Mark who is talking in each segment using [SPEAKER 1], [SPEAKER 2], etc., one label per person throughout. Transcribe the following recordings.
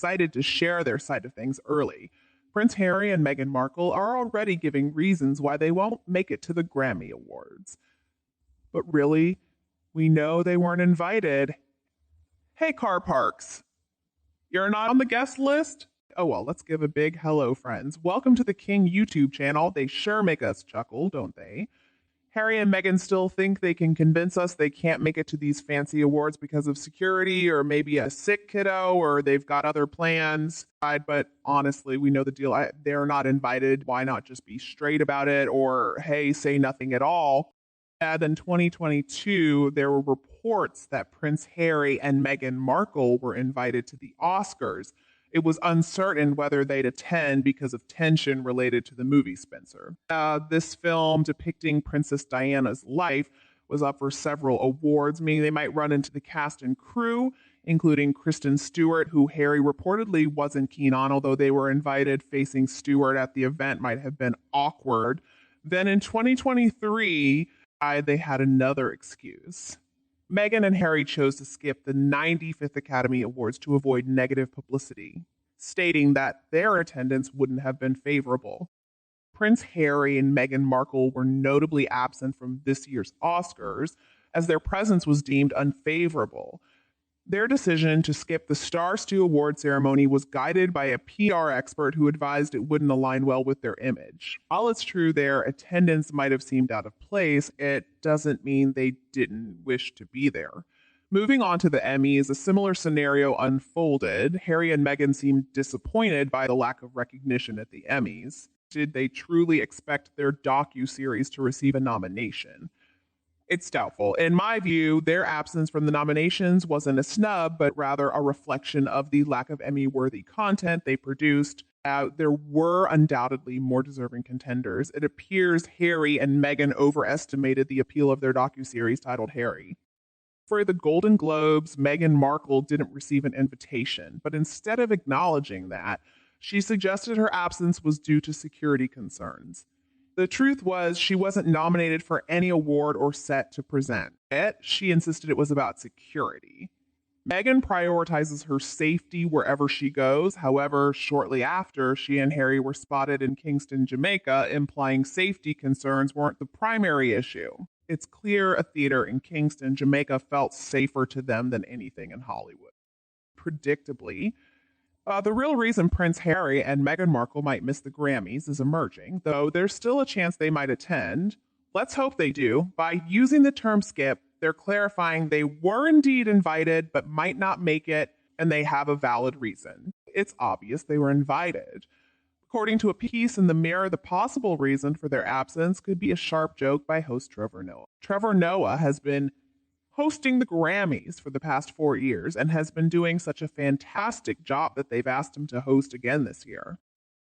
[SPEAKER 1] excited to share their side of things early. Prince Harry and Meghan Markle are already giving reasons why they won't make it to the Grammy Awards. But really, we know they weren't invited. Hey, car parks, you're not on the guest list? Oh well, let's give a big hello, friends. Welcome to the King YouTube channel. They sure make us chuckle, don't they? Harry and Meghan still think they can convince us they can't make it to these fancy awards because of security or maybe a sick kiddo or they've got other plans. But honestly, we know the deal. They're not invited. Why not just be straight about it or, hey, say nothing at all? And in 2022, there were reports that Prince Harry and Meghan Markle were invited to the Oscars. It was uncertain whether they'd attend because of tension related to the movie Spencer. This film depicting Princess Diana's life was up for several awards, meaning they might run into the cast and crew, including Kristen Stewart, who Harry reportedly wasn't keen on, although they were invited. Facing Stewart at the event might have been awkward. Then in 2023, they had another excuse. Meghan and Harry chose to skip the 95th Academy Awards to avoid negative publicity, stating that their attendance wouldn't have been favorable. Prince Harry and Meghan Markle were notably absent from this year's Oscars, as their presence was deemed unfavorable. Their decision to skip the Star Stew Award ceremony was guided by a PR expert who advised it wouldn't align well with their image. While it's true their attendance might have seemed out of place, it doesn't mean they didn't wish to be there. Moving on to the Emmys, a similar scenario unfolded. Harry and Meghan seemed disappointed by the lack of recognition at the Emmys. Did they truly expect their docuseries to receive a nomination? It's doubtful. In my view, their absence from the nominations wasn't a snub, but rather a reflection of the lack of Emmy-worthy content they produced. There were undoubtedly more deserving contenders. It appears Harry and Meghan overestimated the appeal of their docuseries titled Harry. For the Golden Globes, Meghan Markle didn't receive an invitation, but instead of acknowledging that, she suggested her absence was due to security concerns. The truth was, she wasn't nominated for any award or set to present. Yet, she insisted it was about security. Meghan prioritizes her safety wherever she goes. However, shortly after, she and Harry were spotted in Kingston, Jamaica, implying safety concerns weren't the primary issue. It's clear a theater in Kingston, Jamaica felt safer to them than anything in Hollywood. Predictably, the real reason Prince Harry and Meghan Markle might miss the Grammys is emerging, though there's still a chance they might attend. Let's hope they do. By using the term skip, they're clarifying they were indeed invited but might not make it, and they have a valid reason. It's obvious they were invited. According to a piece in the Mirror, the possible reason for their absence could be a sharp joke by host Trevor Noah. Trevor Noah has been hosting the Grammys for the past 4 years and has been doing such a fantastic job that they've asked him to host again this year.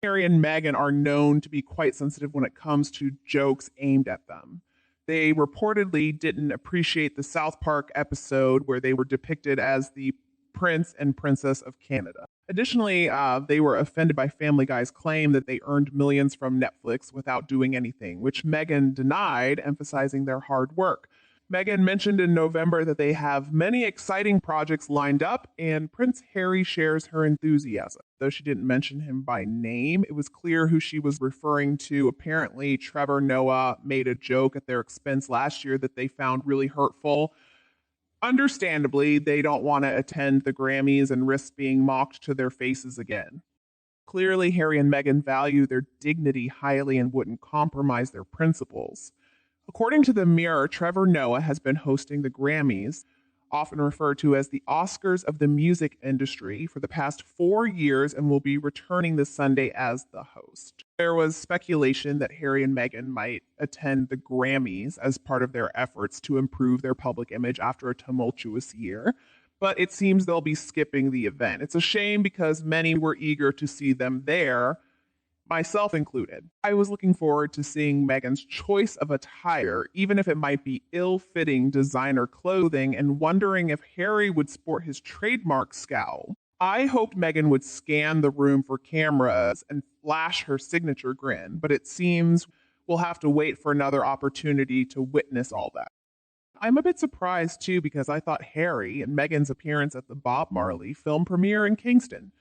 [SPEAKER 1] Harry and Meghan are known to be quite sensitive when it comes to jokes aimed at them. They reportedly didn't appreciate the South Park episode where they were depicted as the Prince and Princess of Canada. Additionally, they were offended by Family Guy's claim that they earned millions from Netflix without doing anything, which Meghan denied, emphasizing their hard work. Meghan mentioned in November that they have many exciting projects lined up, and Prince Harry shares her enthusiasm. Though she didn't mention him by name, it was clear who she was referring to. Apparently, Trevor Noah made a joke at their expense last year that they found really hurtful. Understandably, they don't want to attend the Grammys and risk being mocked to their faces again. Clearly, Harry and Meghan value their dignity highly and wouldn't compromise their principles. According to the Mirror, Trevor Noah has been hosting the Grammys, often referred to as the Oscars of the music industry, for the past 4 years and will be returning this Sunday as the host. There was speculation that Harry and Meghan might attend the Grammys as part of their efforts to improve their public image after a tumultuous year, but it seems they'll be skipping the event. It's a shame because many were eager to see them there, myself included. I was looking forward to seeing Meghan's choice of attire, even if it might be ill-fitting designer clothing, and wondering if Harry would sport his trademark scowl. I hoped Meghan would scan the room for cameras and flash her signature grin, but it seems we'll have to wait for another opportunity to witness all that. I'm a bit surprised too because I thought Harry and Meghan's appearance at the Bob Marley film premiere in Kingston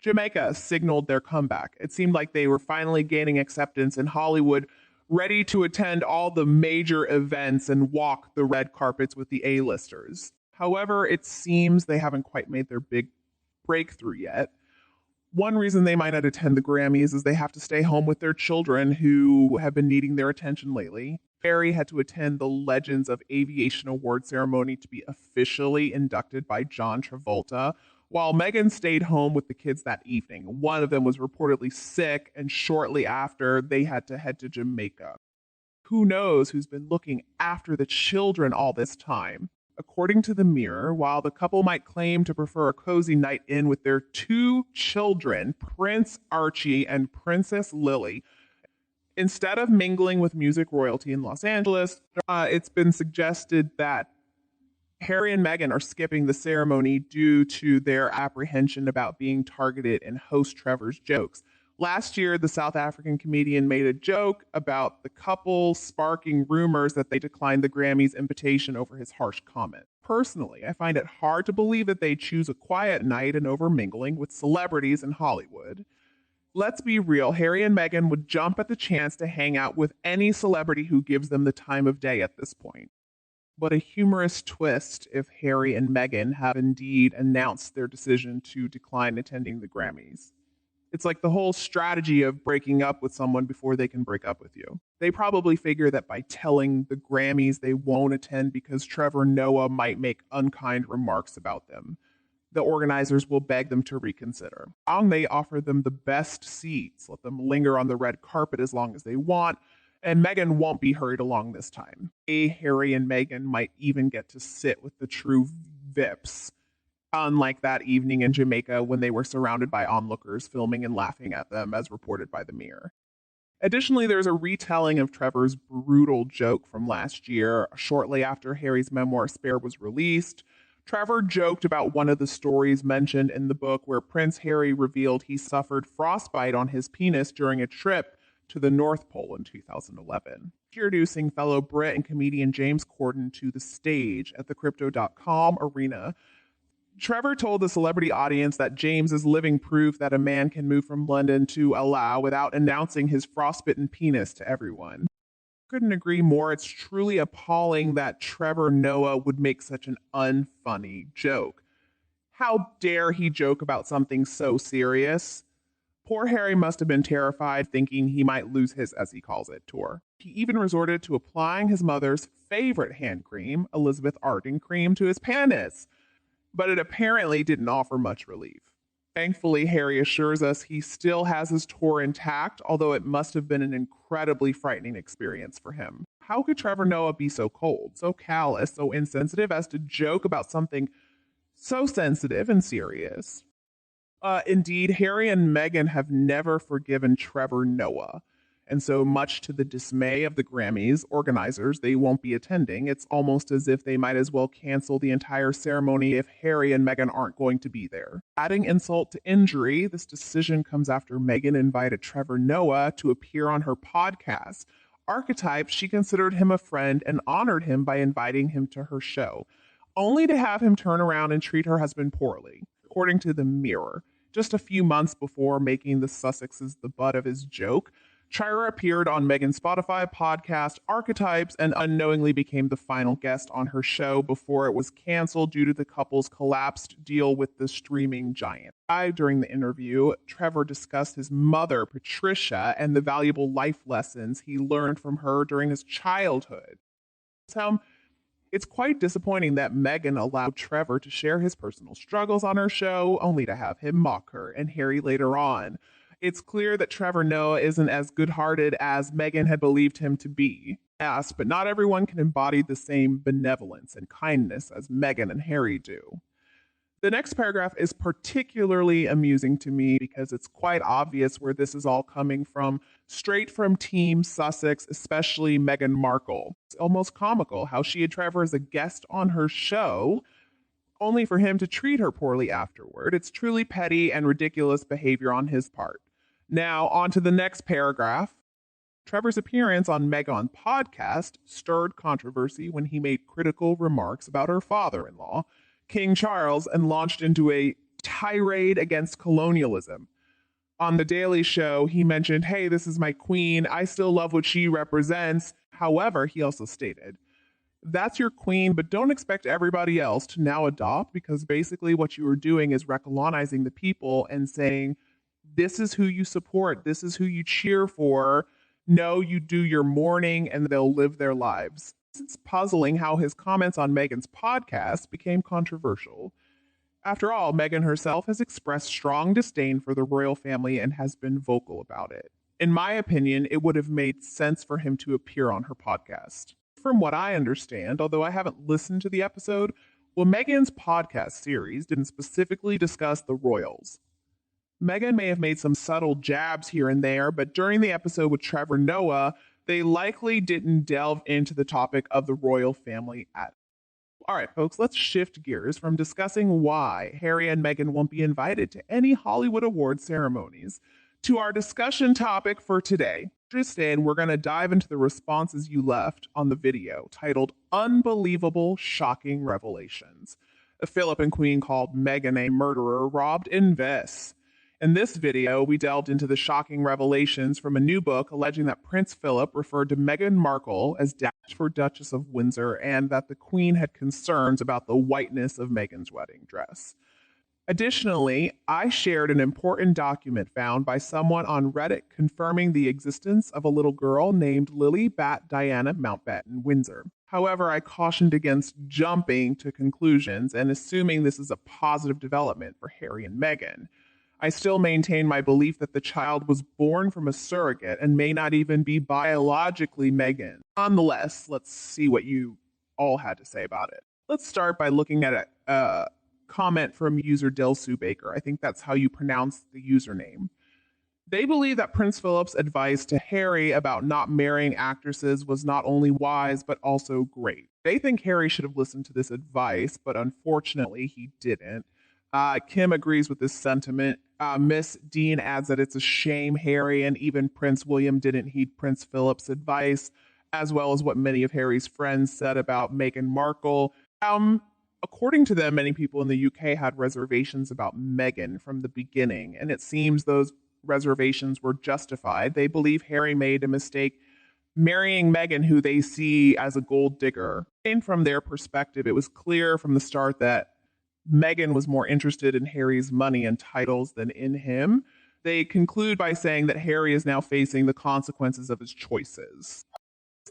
[SPEAKER 1] Jamaica signaled their comeback. It seemed like they were finally gaining acceptance in Hollywood, ready to attend all the major events and walk the red carpets with the A-listers. However, it seems they haven't quite made their big breakthrough yet. One reason they might not attend the Grammys is they have to stay home with their children who have been needing their attention lately. Harry had to attend the Legends of Aviation Award ceremony to be officially inducted by John Travolta, while Meghan stayed home with the kids that evening. One of them was reportedly sick, and shortly after, they had to head to Jamaica. Who knows who's been looking after the children all this time? According to the Mirror, while the couple might claim to prefer a cozy night in with their two children, Prince Archie and Princess Lily, instead of mingling with music royalty in Los Angeles, it's been suggested that Harry and Meghan are skipping the ceremony due to their apprehension about being targeted in host Trevor's jokes. Last year, the South African comedian made a joke about the couple, sparking rumors that they declined the Grammys invitation over his harsh comment. Personally, I find it hard to believe that they choose a quiet night and overmingling with celebrities in Hollywood. Let's be real, Harry and Meghan would jump at the chance to hang out with any celebrity who gives them the time of day at this point. But a humorous twist if Harry and Meghan have indeed announced their decision to decline attending the Grammys. It's like the whole strategy of breaking up with someone before they can break up with you. They probably figure that by telling the Grammys they won't attend because Trevor Noah might make unkind remarks about them, the organizers will beg them to reconsider. They offer them the best seats, let them linger on the red carpet as long as they want, and Meghan won't be hurried along this time. Harry and Meghan might even get to sit with the true VIPs, unlike that evening in Jamaica when they were surrounded by onlookers filming and laughing at them, as reported by the Mirror. Additionally, there's a retelling of Trevor's brutal joke from last year. Shortly after Harry's memoir Spare was released, Trevor joked about one of the stories mentioned in the book where Prince Harry revealed he suffered frostbite on his penis during a trip to the North Pole in 2011. Introducing fellow Brit and comedian James Corden to the stage at the Crypto.com arena, Trevor told the celebrity audience that James is living proof that a man can move from London to Allah without announcing his frostbitten penis to everyone. Couldn't agree more. It's truly appalling that Trevor Noah would make such an unfunny joke. How dare he joke about something so serious? Poor Harry must have been terrified, thinking he might lose his, as he calls it, tour. He even resorted to applying his mother's favorite hand cream, Elizabeth Arden cream, to his penis, but it apparently didn't offer much relief. Thankfully, Harry assures us he still has his tour intact, although it must have been an incredibly frightening experience for him. How could Trevor Noah be so cold, so callous, so insensitive as to joke about something so sensitive and serious? Indeed, Harry and Meghan have never forgiven Trevor Noah. And so, much to the dismay of the Grammys organizers, they won't be attending. It's almost as if they might as well cancel the entire ceremony if Harry and Meghan aren't going to be there. Adding insult to injury, this decision comes after Meghan invited Trevor Noah to appear on her podcast. Archetype, she considered him a friend and honored him by inviting him to her show, only to have him turn around and treat her husband poorly. According to the Mirror, just a few months before making the Sussexes the butt of his joke, Trevor appeared on Meghan's Spotify podcast, Archetypes, and unknowingly became the final guest on her show before it was canceled due to the couple's collapsed deal with the streaming giant. During the interview, Trevor discussed his mother, Patricia, and the valuable life lessons he learned from her during his childhood. So, it's quite disappointing that Meghan allowed Trevor to share his personal struggles on her show, only to have him mock her and Harry later on. It's clear that Trevor Noah isn't as good-hearted as Meghan had believed him to be. Yes, but not everyone can embody the same benevolence and kindness as Meghan and Harry do. The next paragraph is particularly amusing to me because it's quite obvious where this is all coming from, straight from Team Sussex, especially Meghan Markle. It's almost comical how she had Trevor as a guest on her show, only for him to treat her poorly afterward. It's truly petty and ridiculous behavior on his part. Now, on to the next paragraph. Trevor's appearance on Meghan podcast stirred controversy when he made critical remarks about her father-in-law, King Charles, and launched into a tirade against colonialism. On The Daily Show, he mentioned, hey, this is my queen. I still love what she represents. However, he also stated, that's your queen, but don't expect everybody else to now adopt, because basically what you are doing is recolonizing the people and saying, this is who you support, this is who you cheer for. No, you do your mourning and they'll live their lives. It's puzzling how his comments on Meghan's podcast became controversial. After all, Meghan herself has expressed strong disdain for the royal family and has been vocal about it. In my opinion, it would have made sense for him to appear on her podcast. From what I understand, although I haven't listened to the episode, well, Meghan's podcast series didn't specifically discuss the royals. Meghan may have made some subtle jabs here and there, but during the episode with Trevor Noah, they likely didn't delve into the topic of the royal family at all. All right, folks, let's shift gears from discussing why Harry and Meghan won't be invited to any Hollywood award ceremonies to our discussion topic for today. Tristan, we're going to dive into the responses you left on the video titled Unbelievable Shocking Revelations. Philip and Queen called Meghan a murderer robbed in Venice. In this video, we delved into the shocking revelations from a new book alleging that Prince Philip referred to Meghan Markle as for Duchess of Windsor and that the Queen had concerns about the whiteness of Meghan's wedding dress. Additionally, I shared an important document found by someone on Reddit confirming the existence of a little girl named Lily Bat Diana Mountbatten Windsor. However, I cautioned against jumping to conclusions and assuming this is a positive development for Harry and Meghan. I still maintain my belief that the child was born from a surrogate and may not even be biologically Meghan. Nonetheless, let's see what you all had to say about it. Let's start by looking at a comment from user Delsu Baker. I think that's how you pronounce the username. They believe that Prince Philip's advice to Harry about not marrying actresses was not only wise, but also great. They think Harry should have listened to this advice, but unfortunately he didn't. Kim agrees with this sentiment. Miss Dean adds that it's a shame Harry and even Prince William didn't heed Prince Philip's advice, as well as what many of Harry's friends said about Meghan Markle. According to them, many people in the UK had reservations about Meghan from the beginning, and it seems those reservations were justified. They believe Harry made a mistake marrying Meghan, who they see as a gold digger. And from their perspective, it was clear from the start that Meghan was more interested in Harry's money and titles than in him. They conclude by saying that Harry is now facing the consequences of his choices.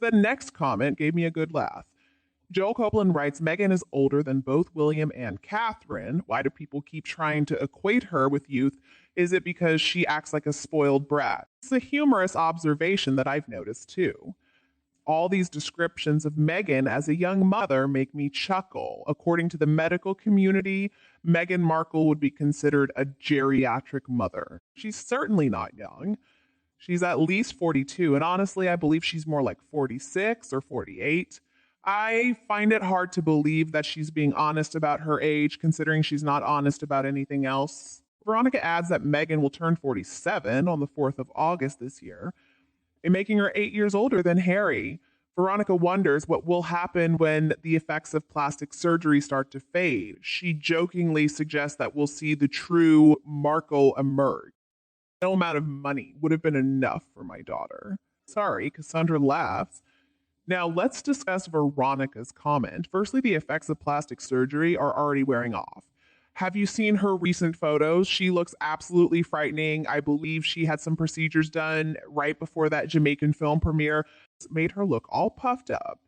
[SPEAKER 1] The next comment gave me a good laugh. Joel Copeland writes, Meghan is older than both William and Catherine. Why do people keep trying to equate her with youth? Is it because she acts like a spoiled brat? It's a humorous observation that I've noticed too. All these descriptions of Meghan as a young mother make me chuckle. According to the medical community, Meghan Markle would be considered a geriatric mother. She's certainly not young. She's at least 42, and honestly, I believe she's more like 46 or 48. I find it hard to believe that she's being honest about her age, considering she's not honest about anything else. Veronica adds that Meghan will turn 47 on the 4th of August this year, and making her 8 years older than Harry. Veronica wonders what will happen when the effects of plastic surgery start to fade. She jokingly suggests that we'll see the true Markle emerge. No amount of money would have been enough for my daughter. Sorry, Cassandra laughs. Now let's discuss Veronica's comment. Firstly, the effects of plastic surgery are already wearing off. Have you seen her recent photos? She looks absolutely frightening. I believe she had some procedures done right before that Jamaican film premiere. It's made her look all puffed up.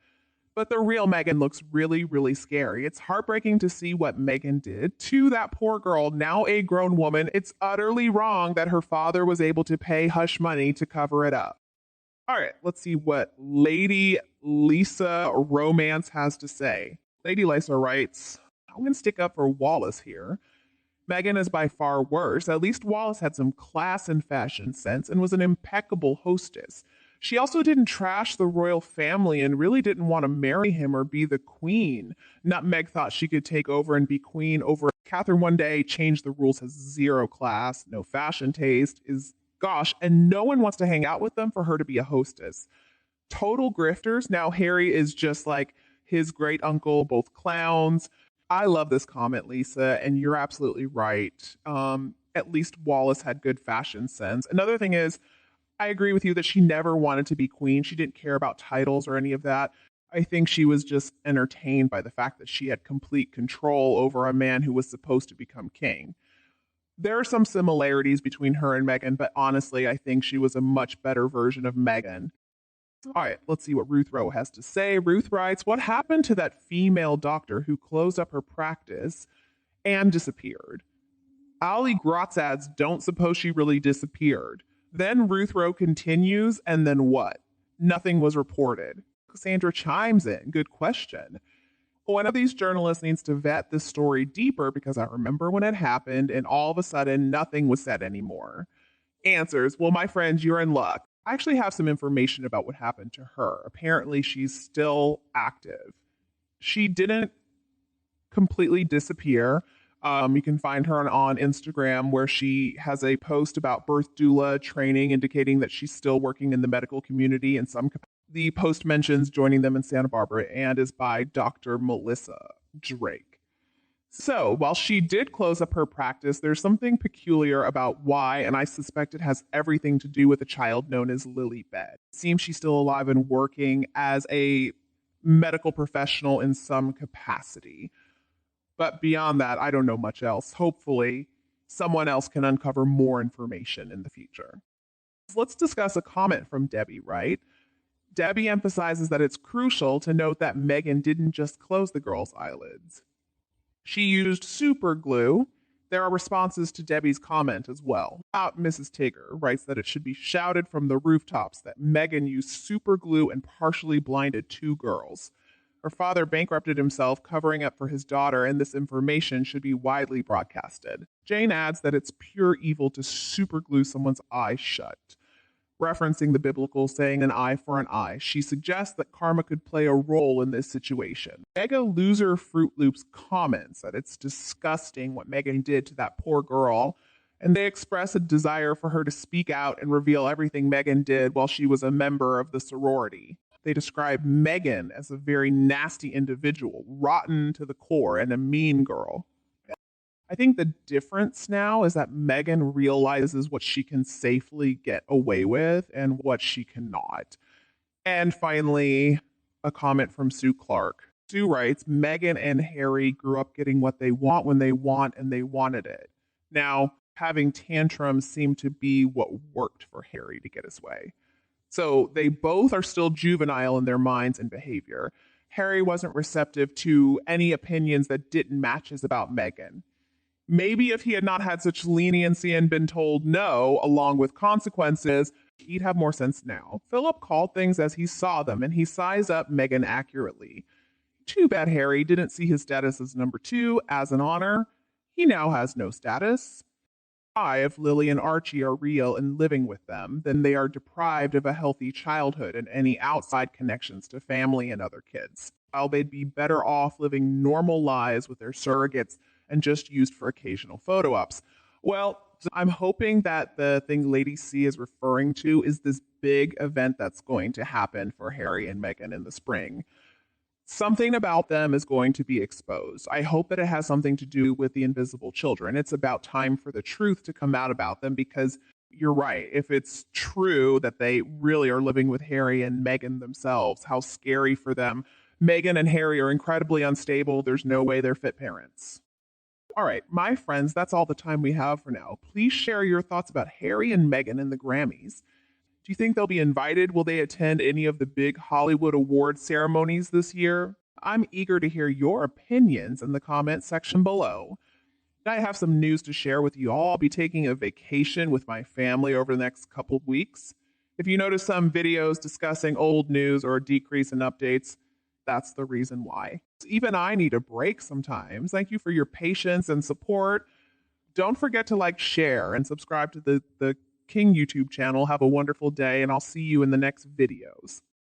[SPEAKER 1] But the real Meghan looks really, really scary. It's heartbreaking to see what Meghan did to that poor girl, now a grown woman. It's utterly wrong that her father was able to pay hush money to cover it up. All right, let's see what Lady Lisa Romance has to say. Lady Lisa writes, I'm going to stick up for Wallis here. Meghan is by far worse. At least Wallis had some class and fashion sense and was an impeccable hostess. She also didn't trash the royal family and really didn't want to marry him or be the queen. Nutmeg thought she could take over and be queen over. Catherine one day changed the rules, has zero class, no fashion taste, and no one wants to hang out with them for her to be a hostess. Total grifters. Now Harry is just like his great uncle, both clowns. I love this comment, Lisa, and you're absolutely right. At least Wallis had good fashion sense. Another thing is, I agree with you that she never wanted to be queen. She didn't care about titles or any of that. I think she was just entertained by the fact that she had complete control over a man who was supposed to become king. There are some similarities between her and Meghan, but honestly, I think she was a much better version of Meghan. All right, let's see what Ruth Rowe has to say. Ruth writes, what happened to that female doctor who closed up her practice and disappeared? Ali Grotz adds, don't suppose she really disappeared. Then Ruth Rowe continues, and then what? Nothing was reported. Cassandra chimes in, good question. One of these journalists needs to vet this story deeper because I remember when it happened and all of a sudden nothing was said anymore. Answers, well, my friend, you're in luck. I actually have some information about what happened to her. Apparently, she's still active. She didn't completely disappear. You can find her on Instagram where she has a post about birth doula training indicating that she's still working in the medical community in some capacity. The post mentions joining them in Santa Barbara and is by Dr. Melissa Drake. So, while she did close up her practice, there's something peculiar about why, and I suspect it has everything to do with a child known as Lily Bed. It seems she's still alive and working as a medical professional in some capacity. But beyond that, I don't know much else. Hopefully, someone else can uncover more information in the future. Let's discuss a comment from Debbie Wright. Debbie emphasizes that it's crucial to note that Meghan didn't just close the girl's eyelids. She used super glue. There are responses to Debbie's comment as well. Mrs. Tigger writes that it should be shouted from the rooftops that Meghan used super glue and partially blinded two girls. Her father bankrupted himself covering up for his daughter, and this information should be widely broadcasted. Jane adds that it's pure evil to superglue someone's eye shut, referencing the biblical saying an eye for an eye. She suggests that karma could play a role in this situation. Mega Loser Fruit Loops comments that it's disgusting what Meghan did to that poor girl, and they express a desire for her to speak out and reveal everything Meghan did while she was a member of the sorority. They describe Meghan as a very nasty individual, rotten to the core, and a mean girl. I think the difference now is that Meghan realizes what she can safely get away with and what she cannot. And finally, a comment from Sue Clark. Sue writes, Meghan and Harry grew up getting what they want when they want, and they wanted it. Now, having tantrums seemed to be what worked for Harry to get his way. So they both are still juvenile in their minds and behavior. Harry wasn't receptive to any opinions that didn't match his about Meghan. Maybe if he had not had such leniency and been told no, along with consequences, he'd have more sense now. Philip called things as he saw them, and he sized up Meghan accurately. Too bad Harry didn't see his status as number 2 as an honor. He now has no status. If Lily and Archie are real and living with them, then they are deprived of a healthy childhood and any outside connections to family and other kids. While they'd be better off living normal lives with their surrogates and just used for occasional photo ops. Well, I'm hoping that the thing Lady C is referring to is this big event that's going to happen for Harry and Meghan in the spring. Something about them is going to be exposed. I hope that it has something to do with the invisible children. It's about time for the truth to come out about them because you're right. If it's true that they really are living with Harry and Meghan themselves, how scary for them. Meghan and Harry are incredibly unstable. There's no way they're fit parents. All right, my friends, that's all the time we have for now. Please share your thoughts about Harry and Meghan and the Grammys. Do you think they'll be invited? Will they attend any of the big Hollywood award ceremonies this year? I'm eager to hear your opinions in the comment section below. I have some news to share with you all. I'll be taking a vacation with my family over the next couple of weeks. If you notice some videos discussing old news or a decrease in updates, that's the reason why. Even I need a break sometimes. Thank you for your patience and support. Don't forget to like, share, and subscribe to the King YouTube channel. Have a wonderful day, and I'll see you in the next videos.